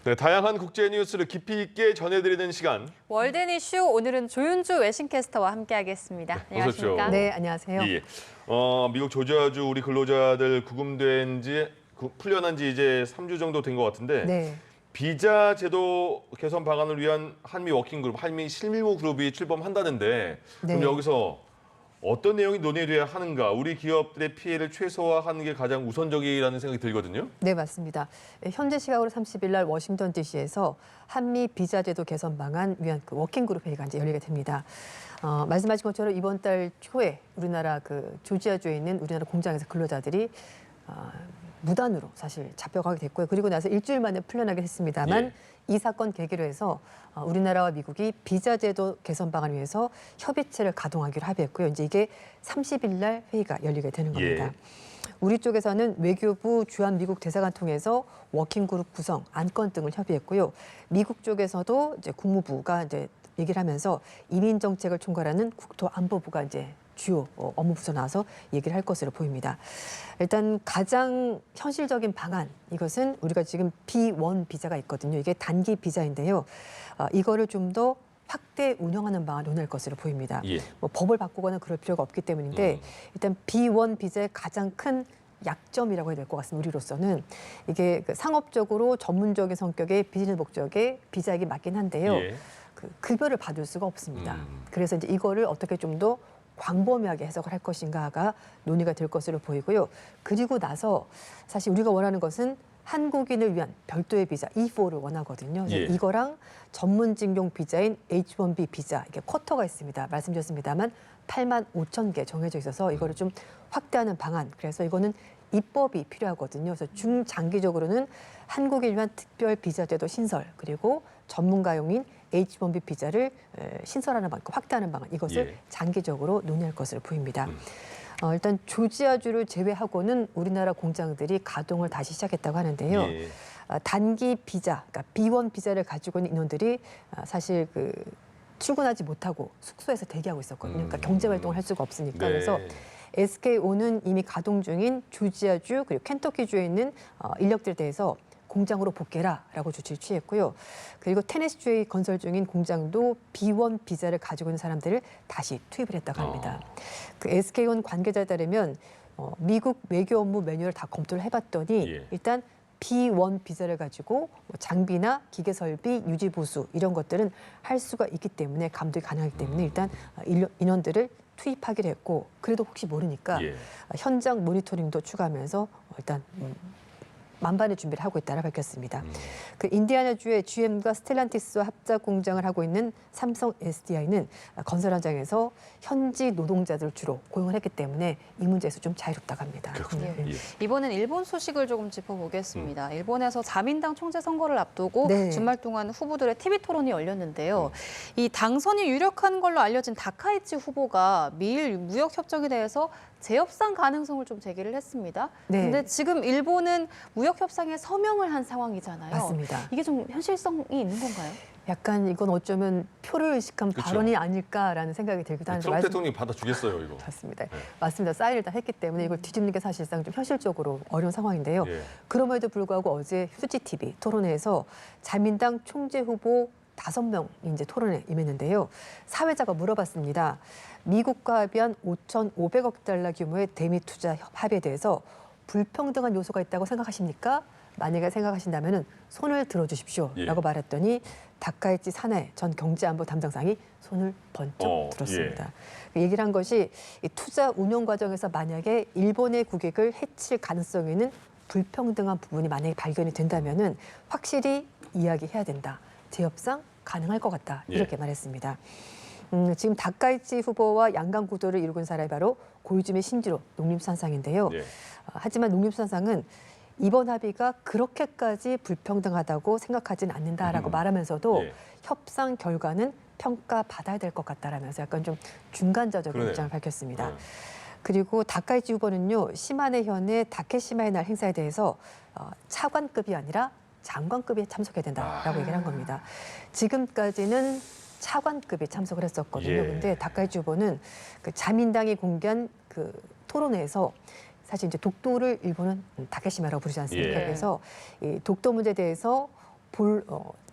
네, 다양한 국제 뉴스를 깊이 있게 전해드리는 시간. 월든 이슈 오늘은 조윤주 외신캐스터와 함께하겠습니다. 안녕하십니까? 어서 오십시오. 네, 안녕하세요. 예. 미국 조지아주 우리 근로자들 구금된 지 풀려난 지 이제 3주 정도 된 것 같은데 네. 비자 제도 개선 방안을 위한 한미 워킹그룹, 한미 실무 그룹이 출범한다는데 그럼 네. 여기서 어떤 내용이 논의돼야 하는가? 우리 기업들의 피해를 최소화하는 게 가장 우선적이라는 생각이 들거든요. 네, 맞습니다. 현재 시각으로 30일 날 워싱턴 DC에서 한미 비자 제도 개선 방안 위한 그 워킹그룹 회의가 이제 열리게 됩니다. 말씀하신 것처럼 이번 달 초에 우리나라 그 조지아주에 있는 우리나라 공장에서 근로자들이 무단으로 사실 잡혀가게 됐고요. 그리고 나서 일주일 만에 풀려나게 됐습니다만 이 사건 계기로 해서 우리나라와 미국이 비자 제도 개선 방안을 위해서 협의체를 가동하기로 합의했고요. 이제 이게 30일 날 회의가 열리게 되는 겁니다. 우리 쪽에서는 외교부 주한 미국 대사관 통해서 워킹그룹 구성, 안건 등을 협의했고요. 미국 쪽에서도 이제 국무부가 이제 얘기를 하면서 이민 정책을 총괄하는 국토안보부가 이제 주요 업무 부서 나와서 얘기를 할 것으로 보입니다. 일단 가장 현실적인 방안, 이것은 우리가 지금 B1 비자가 있거든요. 이게 단기 비자인데요. 이거를 좀 더 확대 운영하는 방안 논의할 것으로 보입니다. 뭐 법을 바꾸거나 그럴 필요가 없기 때문인데 일단 B1 비자의 가장 큰 약점이라고 해야 될 것 같습니다. 우리로서는 이게 그 상업적으로 전문적인 성격의 비즈니스 목적의 비자이기 맞긴 한데요. 그 급여를 받을 수가 없습니다. 그래서 이제 이거를 어떻게 좀 더 광범위하게 해석을 할 것인가가 논의가 될 것으로 보이고요. 그리고 나서 사실 우리가 원하는 것은 한국인을 위한 별도의 비자 E4를 원하거든요. 그래서 이거랑 전문 직용 비자인 H1B 비자, 이게 쿼터가 있습니다. 말씀드렸습니다만 85,000개 정해져 있어서 이거를 좀 확대하는 방안. 그래서 이거는 입법이 필요하거든요. 그래서 중장기적으로는 한국인을 위한 특별 비자 제도 신설, 그리고 전문가용인 H1B 비자를 신설하는 방안, 확대하는 방안, 이것을 장기적으로 논의할 것으로 보입니다. 일단 조지아주를 제외하고는 우리나라 공장들이 가동을 다시 시작했다고 하는데요. 단기 비자, 그러니까 B1 비자를 가지고 있는 인원들이 사실 그 출근하지 못하고 숙소에서 대기하고 있었거든요. 그러니까 경제 활동을 할 수가 없으니까. 그래서 SKO는 이미 가동 중인 조지아주 그리고 켄터키주에 있는 인력들에 대해서 공장으로 복귀라라고 조치를 취했고요. 그리고 테네시주에 건설 중인 공장도 B1 비자를 가지고 있는 사람들을 다시 투입을 했다고 합니다. 그 SK온 관계자에 따르면 미국 외교 업무 매뉴얼을 다 검토를 해봤더니 일단 B1 비자를 가지고 뭐 장비나 기계 설비, 유지 보수 이런 것들은 할 수가 있기 때문에 감독이 가능하기 때문에 일단 인원들을 투입하기로 했고, 그래도 혹시 모르니까 현장 모니터링도 추가하면서 일단 만반의 준비를 하고 있다고 밝혔습니다. 그 인디아나주의 GM과 스텔란티스와 합작 공장을 하고 있는 삼성 SDI는 건설 현장에서 현지 노동자들을 주로 고용을 했기 때문에 이 문제에서 좀 자유롭다고 합니다. 이번엔 일본 소식을 조금 짚어보겠습니다. 일본에서 자민당 총재 선거를 앞두고 주말 동안 후보들의 TV 토론이 열렸는데요. 이 당선이 유력한 걸로 알려진 다카이치 후보가 미일 무역 협정에 대해서 재협상 가능성을 좀 제기를 했습니다. 그런데 지금 일본은 무역 협상에 서명을 한 상황이잖아요. 맞습니다. 이게 좀 현실성이 있는 건가요? 약간 이건 어쩌면 표를 의식한 발언이 아닐까라는 생각이 들기도 하는데 트럼프 대통령이 받아주겠어요, 이거. 맞습니다. 맞습니다. 사인을 다 했기 때문에 이걸 뒤집는 게 사실상 좀 현실적으로 어려운 상황인데요. 그럼에도 불구하고 어제 휴지 TV 토론회에서 자민당 총재 후보 5명이 이제 토론에 임했는데요. 사회자가 물어봤습니다. 미국과 합의한 5,500억 달러 규모의 대미 투자 합의에 대해서 불평등한 요소가 있다고 생각하십니까? 만약에 생각하신다면 손을 들어주십시오라고 말했더니 다카이치 사나에 전 경제안보 담당상이 손을 번쩍 들었습니다. 얘기를 한 것이 이 투자 운용 과정에서 만약에 일본의 국익을 해칠 가능성이 있는 불평등한 부분이 만약에 발견이 된다면 확실히 이야기해야 된다. 재협상 가능할 것 같다. 이렇게 말했습니다. 지금 다카이치 후보와 양강 구도를 이루고 있는 사람이 바로 고이즈미 신지로 농림수산상인데요. 하지만 농림수산상은 이번 합의가 그렇게까지 불평등하다고 생각하지는 않는다라고 말하면서도 협상 결과는 평가받아야 될 것 같다라면서 약간 좀 중간자적인 입장을 밝혔습니다. 그리고 다카이치 후보는요, 시마네 현의 다케시마의 날 행사에 대해서 차관급이 아니라 장관급이 참석해야 된다라고 얘기를 한 겁니다. 지금까지는 차관급이 참석을 했었거든요. 그런데 다카이치 후보는 그 자민당이 공개한 그 토론회에서 사실 이제 독도를 일본은 다케시마라고 부르지 않습니까? 그래서 이 독도 문제에 대해서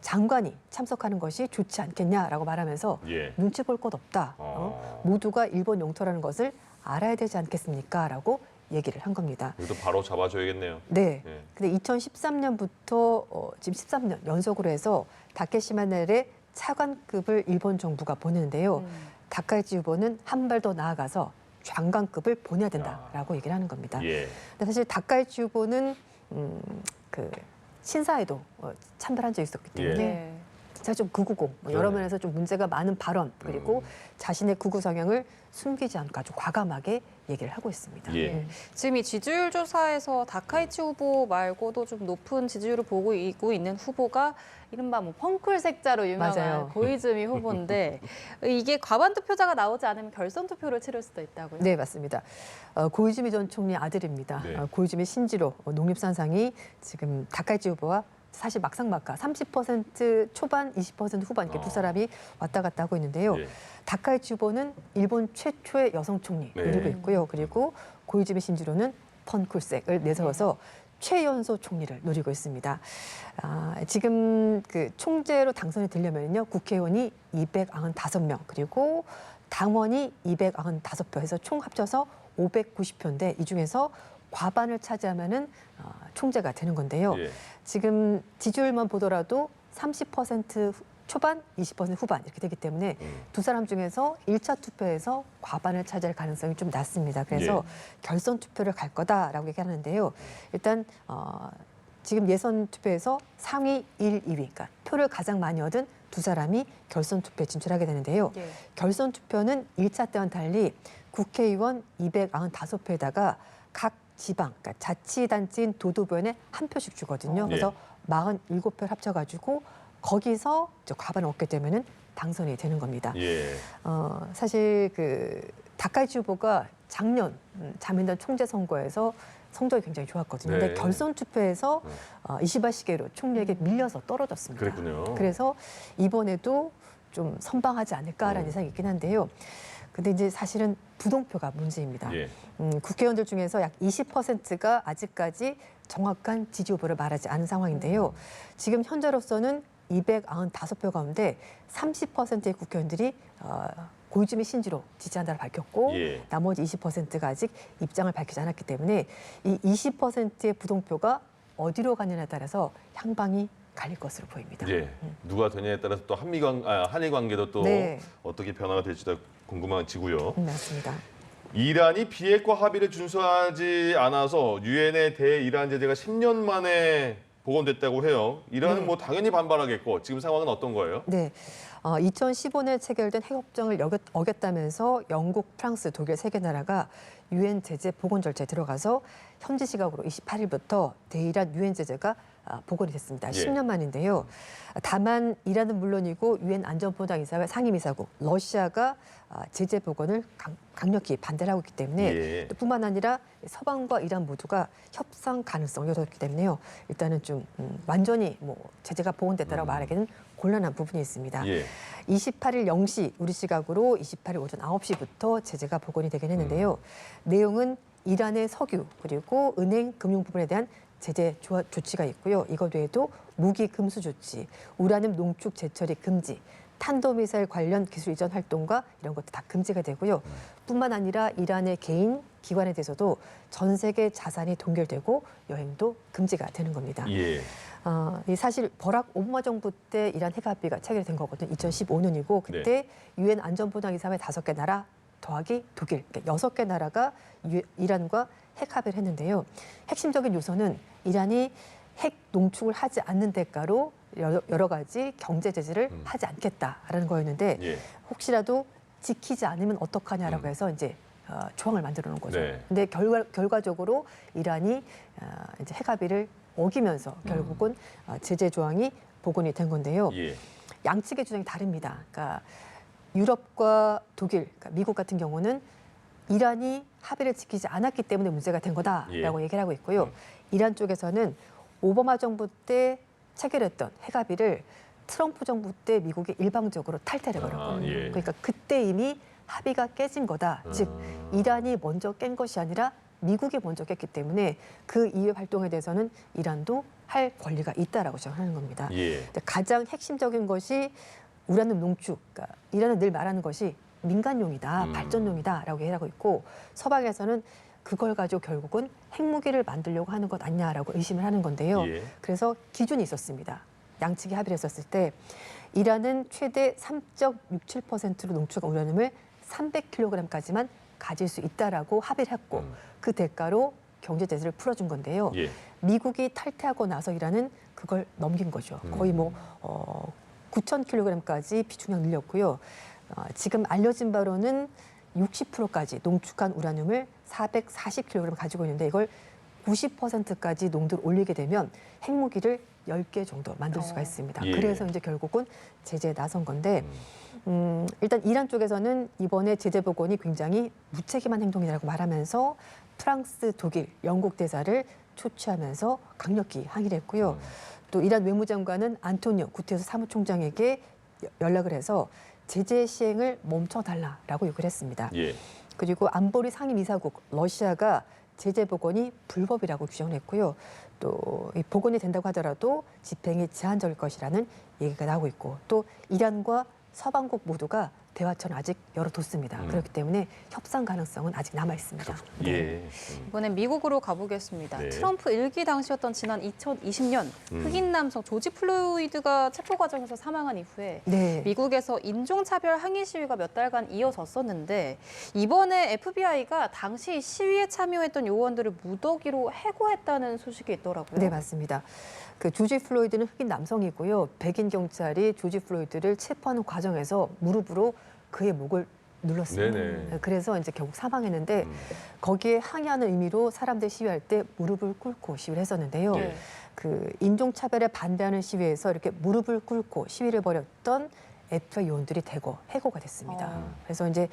장관이 참석하는 것이 좋지 않겠냐라고 말하면서 예. 눈치 볼 것 없다. 모두가 일본 영토라는 것을 알아야 되지 않겠습니까?라고 얘기를 한 겁니다. 이것도 바로 잡아줘야겠네요. 네. 예. 근데 2013년부터 지금 13년 연속으로 해서 다케시마넬의 차관급을 일본 정부가 보내는데요. 다카이치 후보는 한 발 더 나아가서 장관급을 보내야 된다라고 얘기를 하는 겁니다. 예. 근데 사실 다카이치 후보는 그 신사에도 참배한 적이 있었기 때문에 네. 진짜 좀 극우고 여러 그러네. 면에서 좀 문제가 많은 발언 그리고 자신의 극우 성향을 숨기지 않고 아주 과감하게 얘기를 하고 있습니다. 예. 지금 이 지지율 조사에서 다카이치 후보 말고도 좀 높은 지지율을 보고 있는 후보가 이른바 뭐 펑클색자로 유명한 맞아요. 고이즈미 후보인데 이게 과반 투표자가 나오지 않으면 결선 투표를 치를 수도 있다고요? 네, 맞습니다. 고이즈미 전 총리 아들입니다. 네. 고이즈미 신지로 농립산상이 지금 다카이치 후보와 사실 막상막하 30% 초반, 20% 후반 이렇게 두 사람이 왔다 갔다 하고 있는데요. 예. 다카이치 후보는 일본 최초의 여성 총리 네. 노리고 있고요. 그리고 고이즈미 신지로는 펀쿨색을 내세워서 최연소 총리를 노리고 있습니다. 지금 그 총재로 당선이 되려면요, 국회의원이 295명 그리고 당원이 295표 해서 총 합쳐서 590표인데 이 중에서 과반을 차지하면은 총재가 되는 건데요. 예. 지금 지지율만 보더라도 30% 초반, 20% 후반 이렇게 되기 때문에 두 사람 중에서 1차 투표에서 과반을 차지할 가능성이 좀 낮습니다. 그래서 결선 투표를 갈 거다라고 얘기하는데요. 일단 지금 예선 투표에서 상위 1, 2위, 그러니까 표를 가장 많이 얻은 두 사람이 결선 투표에 진출하게 되는데요. 예. 결선 투표는 1차 때와는 달리 국회의원 295표에다가 각 지방, 그러니까 자치단체인 도도부원에 한 표씩 주거든요. 그래서 47표를 합쳐가지고 거기서 이제 과반을 얻게 되면은 당선이 되는 겁니다. 예. 사실 그 다카이치 후보가 작년 자민당 총재 선거에서 성적이 굉장히 좋았거든요. 네. 근데 결선 투표에서 이시바 시게로 총리에게 밀려서 떨어졌습니다. 그랬군요. 그래서 이번에도 좀 선방하지 않을까라는 예상이 있긴 한데요. 근데 이제 사실은 부동표가 문제입니다. 예. 국회의원들 중에서 약 20%가 아직까지 정확한 지지 후보를 말하지 않은 상황인데요. 지금 현재로서는 295표 가운데 30%의 국회의원들이 고이즈미 신지로 지지한다를 밝혔고 예. 나머지 20%가 아직 입장을 밝히지 않았기 때문에 이 20%의 부동표가 어디로 가느냐에 따라서 향방이 갈릴 것으로 보입니다. 예. 누가 되냐에 따라서 또 한일 관계도 또 네. 어떻게 변화가 될지도 궁금해지고요. 맞습니다. 이란이 비핵화 합의를 준수하지 않아서 유엔의 대이란 제재가 10년 만에 복원됐다고 해요. 이란은 네. 뭐 당연히 반발하겠고 지금 상황은 어떤 거예요? 네. 2015년 체결된 핵협정을 어겼다면서 영국, 프랑스, 독일 세 개 나라가 유엔 제재 복원 절차에 들어가서 현지 시각으로 28일부터 대이란 유엔 제재가 복원이 됐습니다. 예. 10년 만인데요. 다만 이란은 물론이고 유엔 안전보장이사회 상임이사국 러시아가 제재 복원을 강력히 반대를 하고 있기 때문에 예. 또 뿐만 아니라 서방과 이란 모두가 협상 가능성을 열었기 때문에요. 일단은 좀 완전히 뭐 제재가 복원됐다라고 말하기는 곤란한 부분이 있습니다. 예. 28일 0시 우리 시각으로 28일 오전 9시부터 제재가 복원이 되긴 했는데요. 내용은 이란의 석유 그리고 은행 금융 부분에 대한 제재 조치가 있고요. 이것 외에도 무기 금수 조치, 우라늄 농축 재처리 금지, 탄도미사일 관련 기술 이전 활동과 이런 것도 다 금지가 되고요. 뿐만 아니라 이란의 개인, 기관에 대해서도 전 세계 자산이 동결되고 여행도 금지가 되는 겁니다. 예. 이 사실 버락 오바마 정부 때 이란 핵 합의가 체결된 거거든요. 2015년이고 그때 유엔 안전보장이사회 5개 나라 더하기 독일, 그러니까 6개 나라가 이란과 핵 합의를 했는데요. 핵심적인 요소는 이란이 핵 농축을 하지 않는 대가로 여러 가지 경제 제재를 하지 않겠다라는 거였는데 예. 혹시라도 지키지 않으면 어떡하냐라고 해서 이제 조항을 만들어 놓은 거죠. 네. 근데 결과적으로 이란이 이제 핵 합의를 어기면서 결국은 제재 조항이 복원이 된 건데요. 예. 양측의 주장이 다릅니다. 그러니까 유럽과 독일, 그러니까 미국 같은 경우는 이란이 합의를 지키지 않았기 때문에 문제가 된 거다라고 얘기를 하고 있고요. 이란 쪽에서는 오바마 정부 때 체결했던 핵 합의를 트럼프 정부 때 미국이 일방적으로 탈퇴를 해버렸거든요. 예. 그러니까 그때 이미 합의가 깨진 거다. 즉 이란이 먼저 깬 것이 아니라 미국이 먼저 깼기 때문에 그 이후 활동에 대해서는 이란도 할 권리가 있다라고 주장하는 겁니다. 예. 근데 가장 핵심적인 것이 우라늄 농축, 그러니까 이란은 늘 말하는 것이 민간용이다, 발전용이다라고 얘기하고 있고 서방에서는 그걸 가지고 결국은 핵무기를 만들려고 하는 것 아니냐라고 의심을 하는 건데요. 예. 그래서 기준이 있었습니다. 양측이 합의를 했었을 때 이란은 최대 3.67%로 농축한 우라늄을 300kg까지만 가질 수 있다라고 합의를 했고 그 대가로 경제 제재를 풀어준 건데요. 예. 미국이 탈퇴하고 나서 이란은 그걸 넘긴 거죠. 거의 뭐 9,000kg까지 비축량 늘렸고요. 지금 알려진 바로는 60%까지 농축한 우라늄을 440kg 가지고 있는데 이걸 90%까지 농도를 올리게 되면 핵무기를 10개 정도 만들 수가 있습니다. 예. 그래서 이제 결국은 제재에 나선 건데 일단 이란 쪽에서는 이번에 제재 복원이 굉장히 무책임한 행동이라고 말하면서 프랑스, 독일, 영국 대사를 초치하면서 강력히 항의를 했고요. 또 이란 외무장관은 안토니오 구테르스 사무총장에게 연락을 해서 제재 시행을 멈춰달라라고 요구를 했습니다. 예. 그리고 안보리 상임이사국 러시아가 제재 복원이 불법이라고 규정을 했고요. 또 이 복원이 된다고 하더라도 집행이 제한적일 것이라는 얘기가 나오고 있고 또 이란과 서방국 모두가 대화처는 아직 열어뒀습니다. 그렇기 때문에 협상 가능성은 아직 남아 있습니다. 예. 이번엔 미국으로 가보겠습니다. 네. 트럼프 일기 당시였던 지난 2020년 흑인 남성 조지 플로이드가 체포 과정에서 사망한 이후에 네. 미국에서 인종차별 항의 시위가 몇 달간 이어졌었는데 이번에 FBI가 당시 시위에 참여했던 요원들을 무더기로 해고했다는 소식이 있더라고요. 네, 맞습니다. 그 조지 플로이드는 흑인 남성이고요. 백인 경찰이 조지 플로이드를 체포하는 과정에서 무릎으로 그의 목을 눌렀습니다. 네네. 그래서 이제 결국 사망했는데 거기에 항의하는 의미로 사람들 시위할 때 무릎을 꿇고 시위를 했었는데요. 네. 그 인종차별에 반대하는 시위에서 이렇게 무릎을 꿇고 시위를 벌였던 FBI 요원들이 대거 해고가 됐습니다. 그래서 이제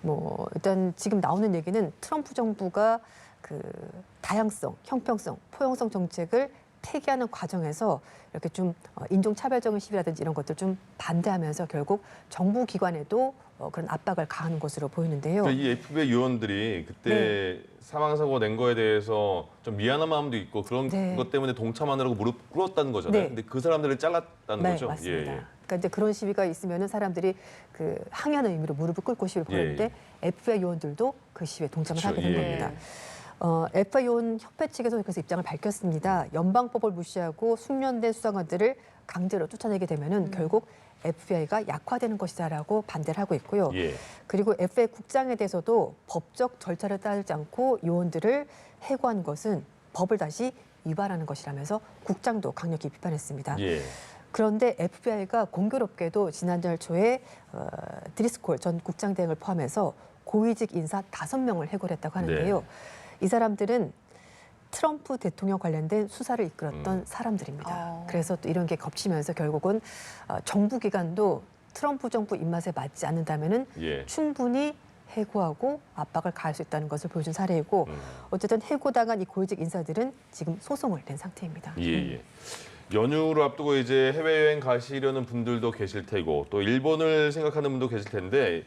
뭐 일단 지금 나오는 얘기는 트럼프 정부가 그 다양성, 형평성, 포용성 정책을 폐기하는 과정에서 이렇게 좀 인종차별적인 시위라든지 이런 것들 좀 반대하면서 결국 정부 기관에도 그런 압박을 가하는 것으로 보이는데요. 그러니까 이 FBI 요원들이 그때 사망 사고 낸 거에 대해서 좀 미안한 마음도 있고 그런 네. 것 때문에 동참하느라고 무릎 꿇었다는 거잖아요. 네. 근데 그 사람들을 잘랐다는 네, 거죠. 맞습니다. 예. 그러니까 이제 그런 시위가 있으면은 사람들이 그 항의하는 의미로 무릎을 꿇고 시위를 벌였는데 FBI 요원들도 그 시위에 동참을 그렇죠. 하게 된 예. 겁니다. FBI 요원 협회 측에서 그래서 입장을 밝혔습니다. 연방법을 무시하고 숙련된 수사관들을 강제로 쫓아내게 되면은 결국 FBI가 약화되는 것이다라고 반대를 하고 있고요. 예. 그리고 FBI 국장에 대해서도 법적 절차를 따르지 않고 요원들을 해고한 것은 법을 다시 위반하는 것이라면서 국장도 강력히 비판했습니다. 예. 그런데 FBI가 공교롭게도 지난달 초에 드리스콜 전 국장 등을 포함해서 고위직 인사 5명을 해고를 했다고 하는데요. 네. 이 사람들은 트럼프 대통령 관련된 수사를 이끌었던 사람들입니다. 그래서 또 이런 게 겹치면서 결국은 정부 기관도 트럼프 정부 입맛에 맞지 않는다면은 예. 충분히 해고하고 압박을 가할 수 있다는 것을 보여준 사례이고 어쨌든 해고당한 이 고위직 인사들은 지금 소송을 낸 상태입니다. 예. 연휴를 앞두고 이제 해외여행 가시려는 분들도 계실 테고 또 일본을 생각하는 분도 계실 텐데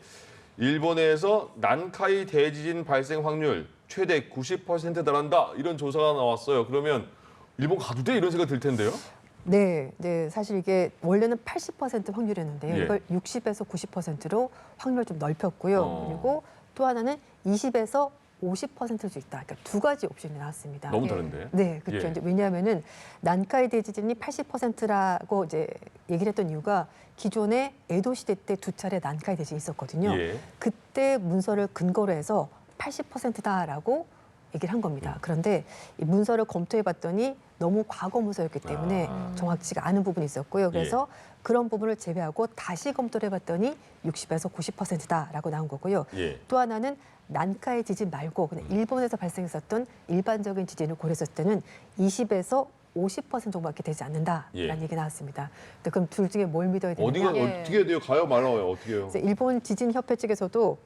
일본에서 난카이 대지진 발생 확률 최대 90% 달한다 이런 조사가 나왔어요. 그러면 일본 가도 돼 이런 생각 들 텐데요. 네, 사실 이게 원래는 80% 확률이었는데요. 예. 이걸 60에서 90%로 확률을 좀 넓혔고요. 그리고 또 하나는 20에서 50%일 수 있다. 그러니까 두 가지 옵션이 나왔습니다. 너무 다른데. 네, 그렇죠. 예. 이제 왜냐하면은 난카이 대지진이 80%라고 이제 얘기를 했던 이유가 기존에 에도 시대 때 2차례 난카이 대지진이 있었거든요. 예. 그때 문서를 근거로 해서 80%다라고 얘기를 한 겁니다. 그런데 이 문서를 검토해봤더니 너무 과거 문서였기 때문에 정확치가 않은 부분이 있었고요. 그래서 그런 부분을 제외하고 다시 검토를 해봤더니 60에서 90%다라고 나온 거고요. 예. 또 하나는 난카이 지진 말고 그냥 일본에서 발생했었던 일반적인 지진을 고려했을 때는 20에서 50% 정도밖에 되지 않는다라는 예. 얘기 나왔습니다. 근데 그럼 둘 중에 뭘 믿어야 되느냐? 어디가 예. 어떻게 해야 돼요? 가요 말아요? 어떻게 해요? 그래서 일본 지진협회 측에서도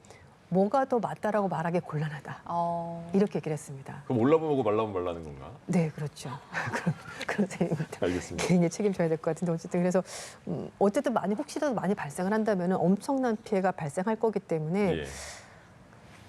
뭐가 더 맞다라고 말하기 곤란하다. 이렇게 얘기를 했습니다. 그럼 올라보면 보고 말라면 말라는 건가? 네, 그렇죠. 그런 셈입니다. 알겠습니다. 개인이 책임져야 될 것 같은데 어쨌든 그래서 어쨌든 혹시라도 많이 발생을 한다면 엄청난 피해가 발생할 거기 때문에 예.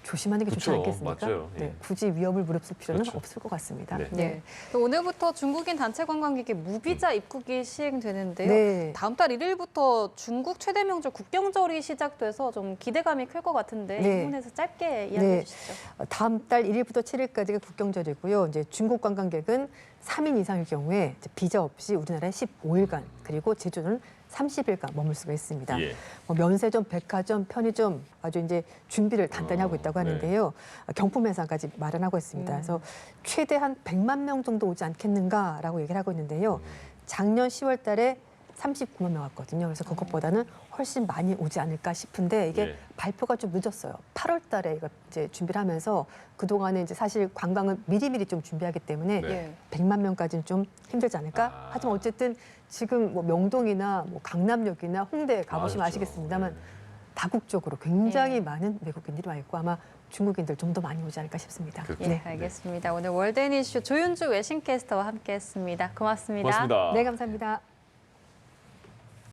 조심하는 게 좋지 그쵸, 않겠습니까? 맞아요. 예. 네, 굳이 위협을 무릅쓸 필요는 그렇죠. 없을 것 같습니다. 네. 네. 또 오늘부터 중국인 단체 관광객의 무비자 입국이 시행되는데요. 네. 다음 달 1일부터 중국 최대 명절 국경절이 시작돼서 좀 기대감이 클 것 같은데 네. 이 부분에서 짧게 이야기해 네. 주시죠. 다음 달 1일부터 7일까지가 국경절이고요. 이제 중국 관광객은 3인 이상일 경우에 이제 비자 없이 우리나라에 15일간 그리고 제주는 30일간 머물 수가 있습니다. 예. 뭐 면세점, 백화점, 편의점 아주 이제 준비를 단단히 하고 있다고 네. 하는데요. 경품 회사까지 마련하고 있습니다. 그래서 최대한 100만 명 정도 오지 않겠는가라고 얘기를 하고 있는데요. 작년 10월 달에 39만 명 왔거든요. 그래서 그것보다는 훨씬 많이 오지 않을까 싶은데 이게 예. 발표가 좀 늦었어요. 8월 달에 이거 이제 준비를 하면서 그동안에 이제 사실 관광은 미리미리 좀 준비하기 때문에 네. 예. 100만 명까지는 좀 힘들지 않을까? 아. 하지만 어쨌든 지금 뭐 명동이나 뭐 강남역이나 홍대 가보시면 맞죠. 아시겠습니다만 네. 다국적으로 굉장히 예. 많은 외국인들이 와 있고 아마 중국인들 좀 더 많이 오지 않을까 싶습니다. 그렇죠. 예, 네. 알겠습니다. 오늘 월드앤 이슈 조윤주 외신캐스터와 함께했습니다. 고맙습니다. 고맙습니다. 네, 감사합니다.